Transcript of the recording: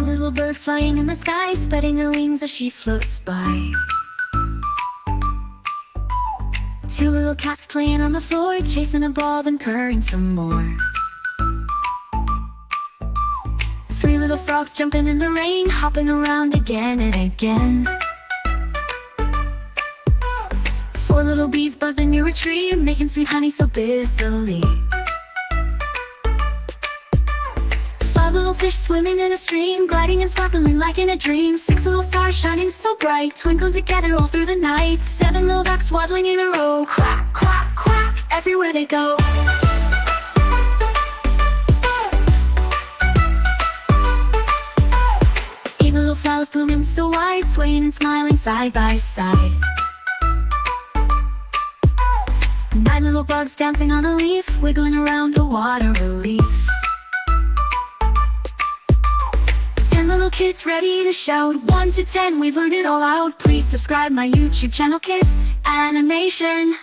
One little bird flying in the sky, spreading her wings as she floats by. Two little cats playing on the floor, chasing a ball, then purring some more. Three little frogs jumping in the rain, hopping around again and again. Four little bees buzzing near a tree, making sweet honey so busily. Five little fish swimming in a stream, gliding and sparkling like in a dream. Six little stars shining so bright, twinkling together all through the night. Seven little ducks waddling in a row, quack, quack, quack, everywhere they go. Eight little flowers blooming so wide, swaying and smiling side by side. Nine little bugs dancing on a leaf, wiggling around a water leaf. 10 little kids ready to shout, 1 to 10, we've learned it all out. Please subscribe my YouTube channel, Kids Animation.